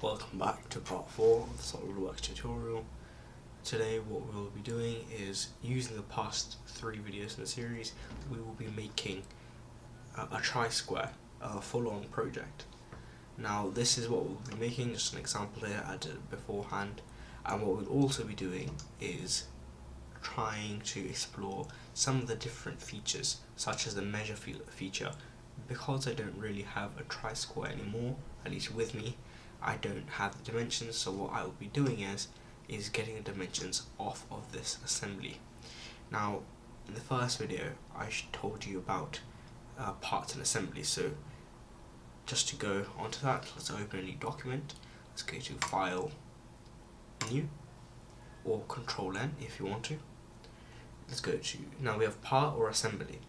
Welcome back to part 4 of the Solidworks tutorial. Today what we will be doing is, using the past 3 videos in the series, we will be making a Trisquare, a full-on project. Now this is what we'll be making, just an example here. I did it beforehand, and what we'll also be doing is trying to explore some of the different features, such as the measure feature. Because I don't really have a Trisquare anymore, at least with me, I don't have the dimensions, so what I will be doing is getting the dimensions off of this assembly. Now, in the first video, I told you about parts and assembly, so just to go onto that, let's open a new document. Let's go to File, New, or Control N if you want to. Let's go to, now we have part or assembly.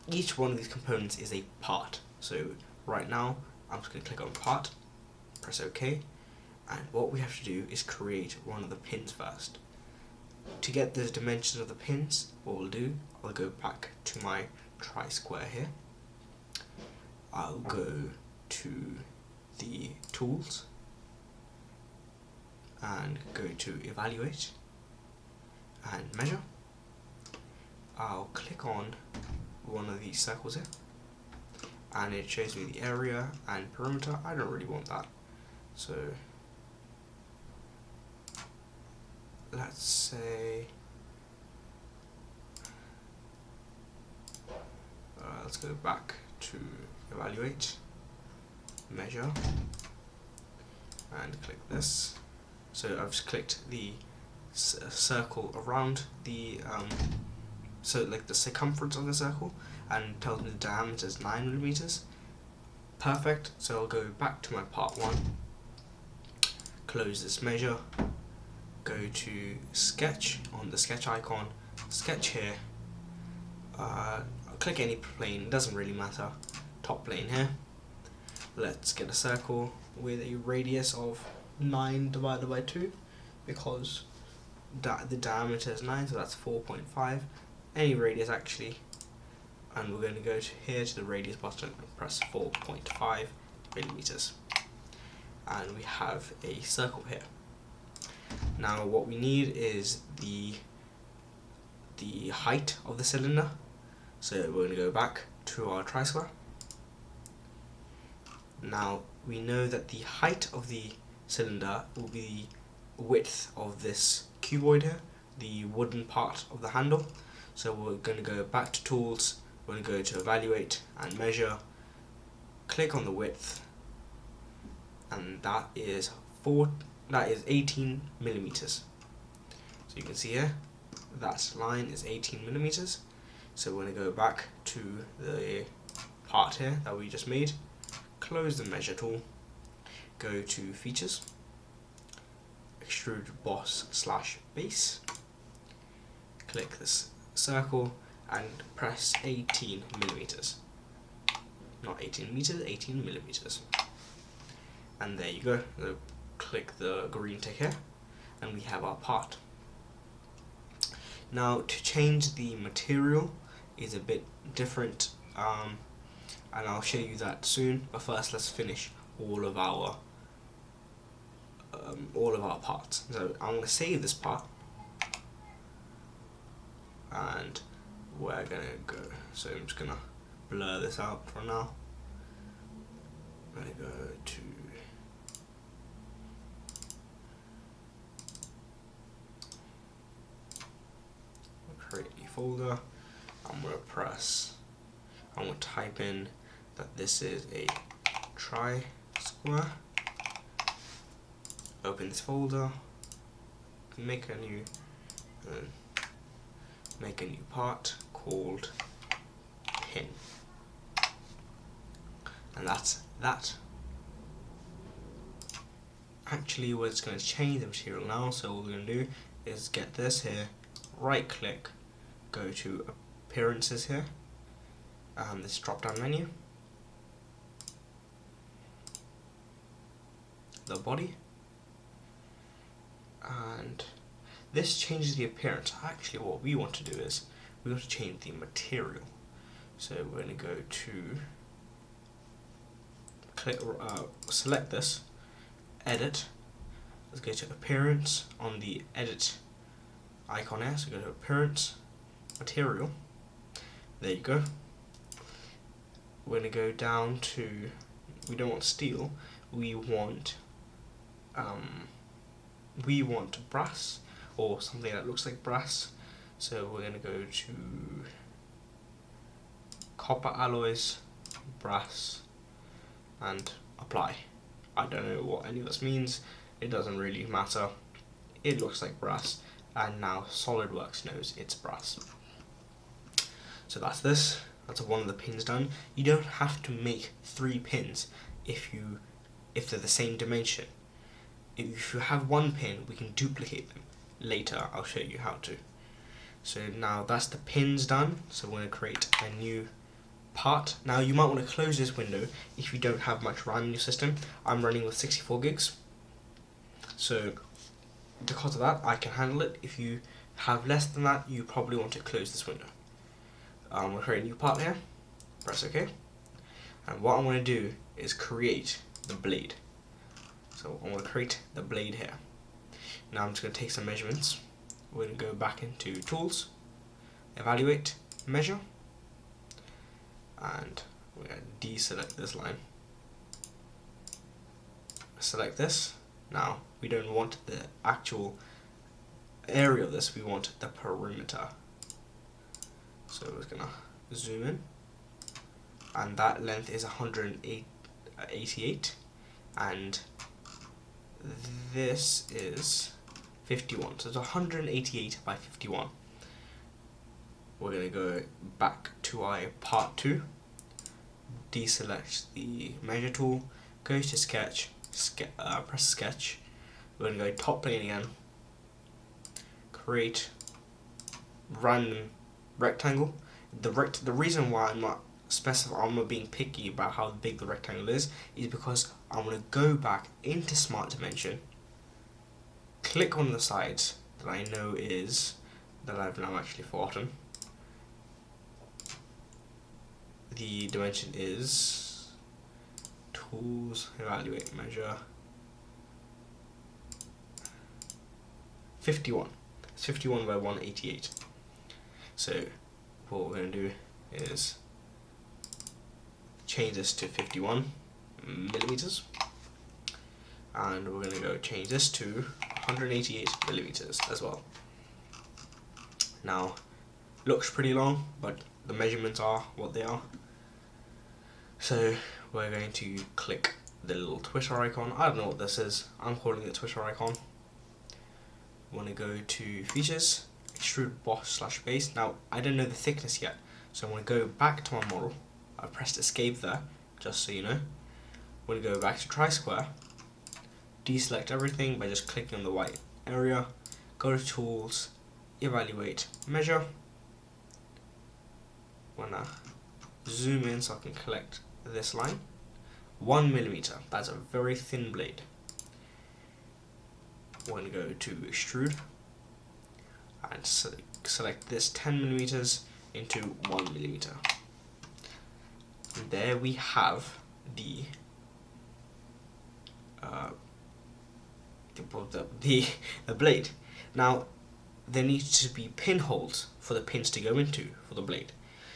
Each one of these components is a part, so right now I'm just going to click on part, press OK, and what we have to do is create one of the pins first. To get the dimensions of the pins, what we'll do, I'll go back to my Trisquare here. I'll go to the tools and go to evaluate and measure. I'll click on one of these circles here, and it shows me the area and perimeter. I don't really want that, so let's say let's go back to evaluate, measure, and click this. So I've just clicked the circle around the so like the circumference of the circle, and tells me the diameter is 9mm. Perfect. So I'll go back to my part 1, close this measure, go to sketch on the sketch icon, sketch here, click any plane, doesn't really matter, top plane here. Let's get a circle with a radius of 9 divided by 2, because the diameter is 9, so that's 4.5. Any radius actually, and we're going to go to here to the radius button and press 4.5mm, and we have a circle here. Now what we need is the height of the cylinder, so we're going to go back to our Trisquare. Now we know that the height of the cylinder will be the width of this cuboid here, the wooden part of the handle. So we're going to go back to tools, we're going to go to evaluate and measure, click on the width, and that is 18mm. So you can see here that line is 18mm. So we're going to go back to the part here that we just made, close the measure tool, go to features, extrude boss / base, click this circle and press 18mm, not 18 meters, 18mm, and there you go. So click the green tick here and we have our part. Now to change the material is a bit different, and I'll show you that soon, but first let's finish all of our parts. So I'm going to save this part, and we're gonna go, so I'm just gonna blur this out for now. I'm gonna go to create a folder. I'm gonna type in that this is a Trisquare, open this folder, make a new part called pin, and that's that. Actually, we're just going to change the material now, so what we're going to do is get this here, right click, go to appearances here, this drop down menu, the body, and this changes the appearance. Actually, what we want to do is we want to change the material. So we're going to go to select this, edit. Let's go to appearance on the edit icon here. So go to appearance, material. There you go. We're going to go down to, we don't want steel, we want brass, or something that looks like brass. So we're going to go to copper alloys, brass, and apply. I don't know what any of this means, it doesn't really matter. It looks like brass, and now Solidworks knows it's brass. So that's this. That's one of the pins done. You don't have to make 3 pins if they're the same dimension. If you have 1 pin, we can duplicate them. Later, I'll show you how to. So now that's the pins done. So we're going to create a new part. Now you might want to close this window if you don't have much RAM in your system. I'm running with 64 gigs. So because of that, I can handle it. If you have less than that, you probably want to close this window. We'll create a new part here, press OK, and what I'm going to do is create the blade. So I'm going to create the blade here. Now I'm just going to take some measurements. We're going to go back into Tools, Evaluate, Measure, and we're going to deselect this line. Select this. Now we don't want the actual area of this, we want the perimeter. So we're going to zoom in, and that length is 188, and this is 51, so it's 188 by 51. We're going to go back to our part 2, deselect the measure tool, go to sketch, press sketch, we're going to go top plane again, create random rectangle. The reason why I'm not being picky about how big the rectangle is because I'm going to go back into Smart Dimension, click on the sides that I know that I've now actually forgotten. The dimension is Tools, Evaluate, Measure, 51. It's 51 by 188. So what we're going to do is change this to 51 millimeters, and we're going to go change this to 188 millimeters as well. Now, looks pretty long, but the measurements are what they are. So we're going to click the little Twitter icon. I don't know what this is. I'm calling it Twitter icon. We want to go to Features, Extrude Boss/Base. Now, I don't know the thickness yet, so I'm going to go back to my model. I pressed escape there, just so you know. I'm going to go back to Trisquare, deselect everything by just clicking on the white area, go to Tools, Evaluate, Measure. I'm going to zoom in so I can collect this line. 1 millimeter, that's a very thin blade. We're going to go to Extrude, and select this 10 millimeters into 1 millimeter. And there we have the blade. Now there needs to be pinholes for the pins to go into for the blade.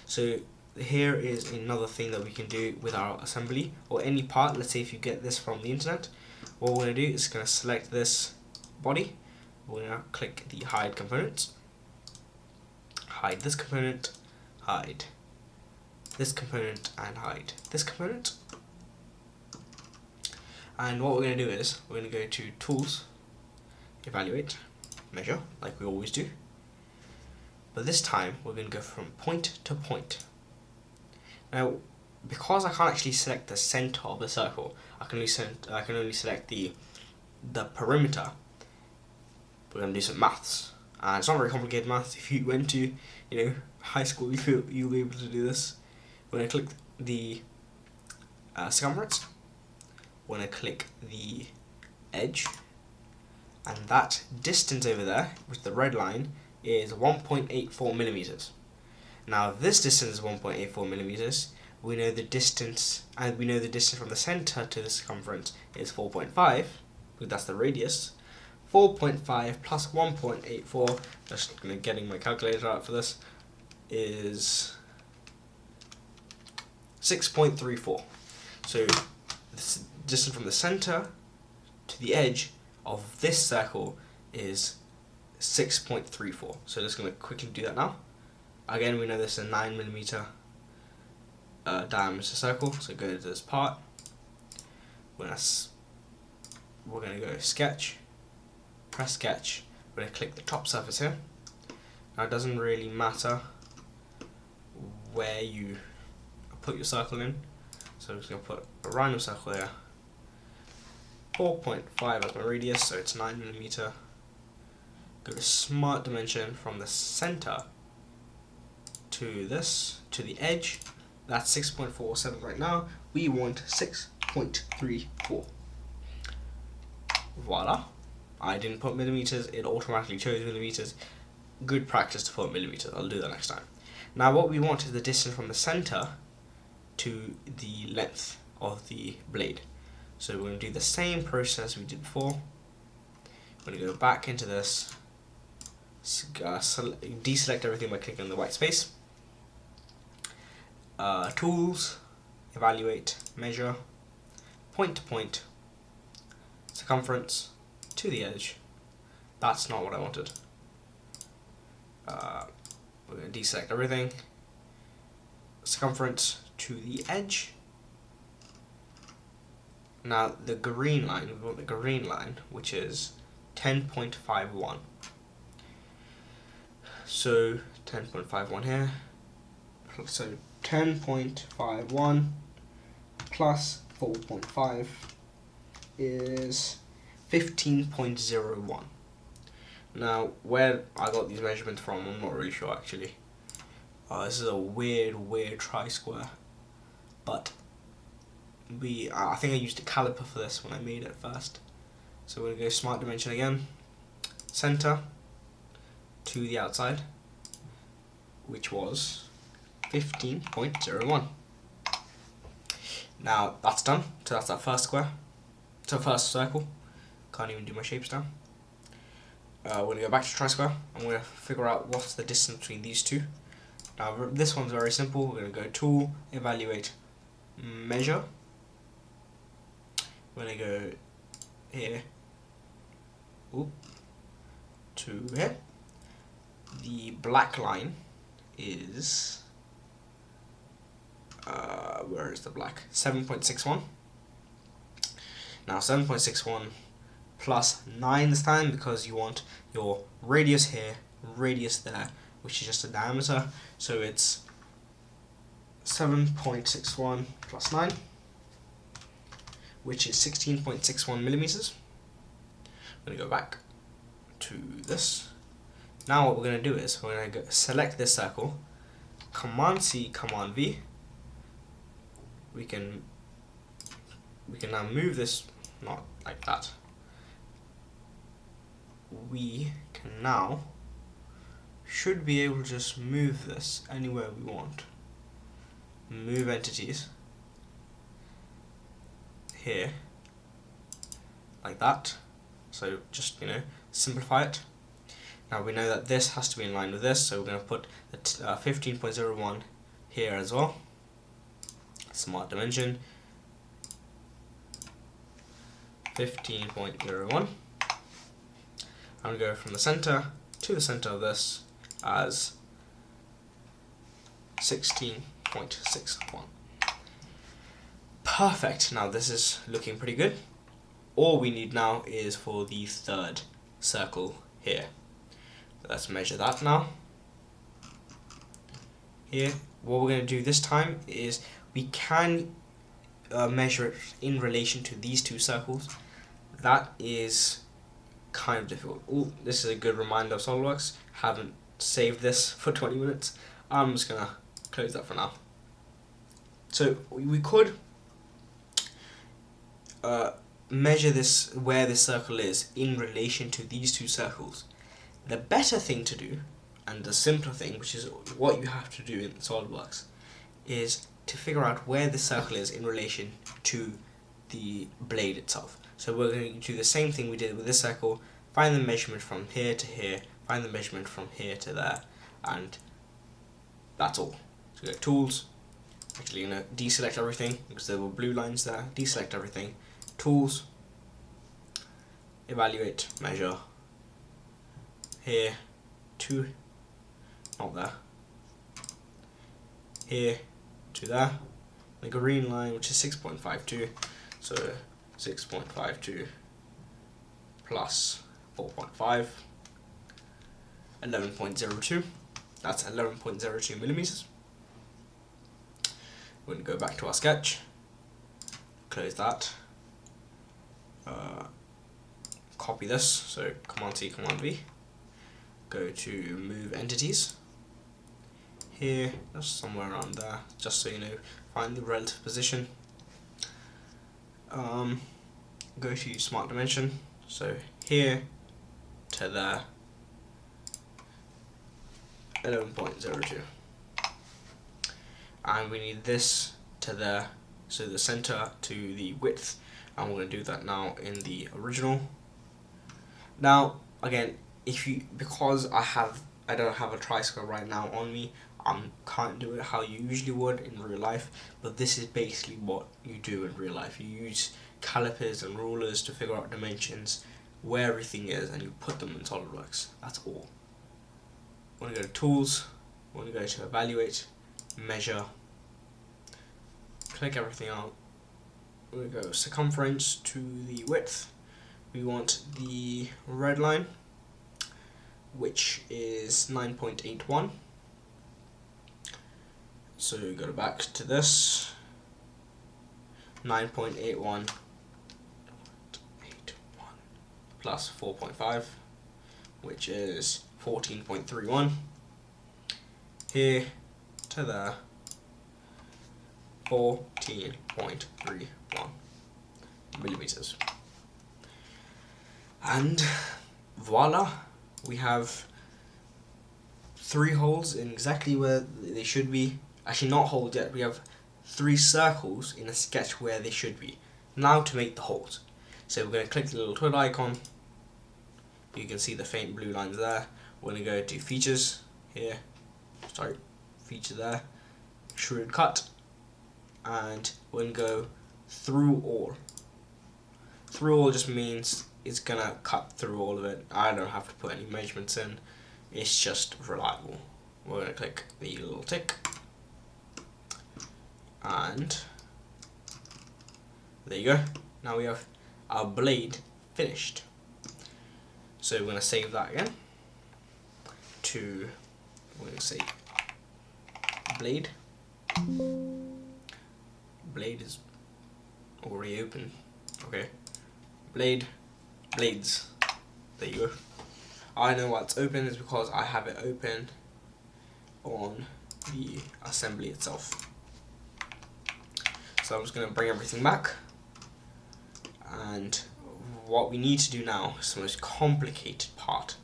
So here is another thing that we can do with our assembly or any part. Let's say if you get this from the internet, what we're going to do is going to select this body. We're going to click the hide components, hide this component, hide this component, and hide this component. And what we're going to do is we're going to go to Tools, Evaluate, Measure, like we always do. But this time we're going to go from point to point. Now, because I can't actually select the center of the circle, I can only select the perimeter. We're going to do some maths, and it's not very complicated maths. If you went to high school, you'll be able to do this. We're going to click the circumference. We're going to click the edge, and that distance over there with the red line is 1.84 millimeters. Now, if this distance is 1.84 millimeters, we know the distance from the center to the circumference is 4.5. that's the radius. 4.5 plus 1.84, just getting my calculator out for this, is 6.34. So the distance from the center to the edge of this circle is 6.34. So just going to quickly do that now. Again, we know this is a 9mm diameter circle, so go to this part. We're going to go sketch, press sketch, we're going to click the top surface here. Now it doesn't really matter where you put your circle in, so I'm just going to put a random circle there. 4.5 as my radius, so it's 9mm. Go to smart dimension from the center to the edge. That's 6.47 right now. We want 6.34. Voila. I didn't put millimeters, it automatically chose millimeters. Good practice to put millimeters, I'll do that next time. Now what we want is the distance from the center to the length of the blade. So we're going to do the same process we did before. We're going to go back into this, deselect everything by clicking on the white space. Tools, evaluate, measure, point to point, circumference to the edge. That's not what I wanted. We're going to deselect everything. Circumference to the edge. Now the green line, we want the green line, which is 10.51. So 10.51 here. So 10.51 plus 4.5 is 15.01. Now, where I got these measurements from, I'm not really sure actually. This is a weird Trisquare, but I think I used a caliper for this when I made it first. So we're going to go smart dimension again, center to the outside, which was 15.01. Now that's done, so that's our first square, so first circle. Can't even do my shapes now. We're going to go back to Trisquare and we're going to figure out what's the distance between these two. Now this one's very simple. We're going to go tool, evaluate, measure. We're going to go here to here. The black line is where is the black? 7.61. Now 7.61 plus 9 this time, because you want your radius here, radius there, which is just a diameter. So it's 7.61 plus 9, which is 16.61 millimeters. I'm going to go back to this. Now what we're going to do is we're going to select this circle, Command C, Command V. We can now move this, not like that. We can now should be able to just move this anywhere we want. Move entities here like that. So just simplify it. Now we know that this has to be in line with this, so we're going to put the 15.01 here as well. Smart dimension 15.01. I'm going to go from the center to the center of this as 16.61. Perfect. Now this is looking pretty good. All we need now is for the third circle here. Let's measure that now. Here, what we're going to do this time is we can measure it in relation to these two circles. That is kind of difficult. Ooh, this is a good reminder of Solidworks. Haven't saved this for 20 minutes. I'm just going to close that for now. So we could measure this, where this circle is in relation to these two circles. The better thing to do, and the simpler thing, which is what you have to do in Solidworks, is to figure out where the circle is in relation to the blade itself. So we're going to do the same thing we did with this circle, find the measurement from here to here, find the measurement from here to there, and that's all. So go tools, actually going to deselect everything because there were blue lines there, deselect everything, tools, evaluate, measure, here to, not there, here to there, the green line which is 6.52, so 6.52 plus 4.5, 11.02, that's 11.02 millimeters. We're going to go back to our sketch, close that, copy this, so Command C, Command V, go to move entities, here, just somewhere around there, just so you know, find the relative position, go to smart dimension, so here to there, 11.02, and we need this to there, so the center to the width, and we're going to do that now in the original. Now again, because I don't have a Trisquare right now on me, I can't do it how you usually would in real life, but this is basically what you do in real life. You use calipers and rulers to figure out dimensions, where everything is, and you put them in Solidworks. That's all. We're going to go to tools, we're going to go to evaluate, measure, click everything out, we're going to go circumference to the width, we want the red line, which is 9.81, so go back to this, 9.81 plus 4.5, which is 14.31, here to there, 14.31 millimeters. And voila, we have 3 holes in exactly where they should be. Actually, not holes yet, we have 3 circles in a sketch where they should be. Now to make the holes. So we're going to click the little twiddle icon. You can see the faint blue lines there. We're going to go to features here, feature there, extrude cut, and we're going to go through all. Through all just means it's going to cut through all of it. I don't have to put any measurements in, it's just reliable. We're going to click the little tick, and there you go. Now we have our blade finished. So we're going to save that again to, we're going to say blade. Blade is already open. Okay. Blades. There you go. I know why it's open is because I have it open on the assembly itself. So I'm just going to bring everything back, and what we need to do now is the most complicated part,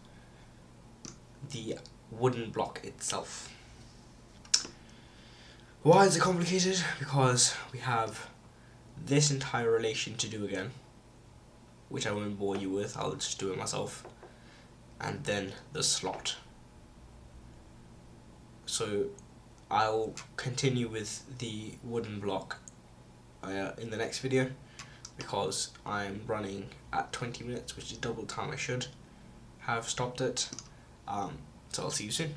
the wooden block itself. Why is it complicated? Because we have this entire relation to do again, which I won't bore you with, I'll just do it myself, and then the slot. So I'll continue with the wooden block in the next video, because I'm running at 20 minutes, which is double the time I should have stopped it. So I'll see you soon.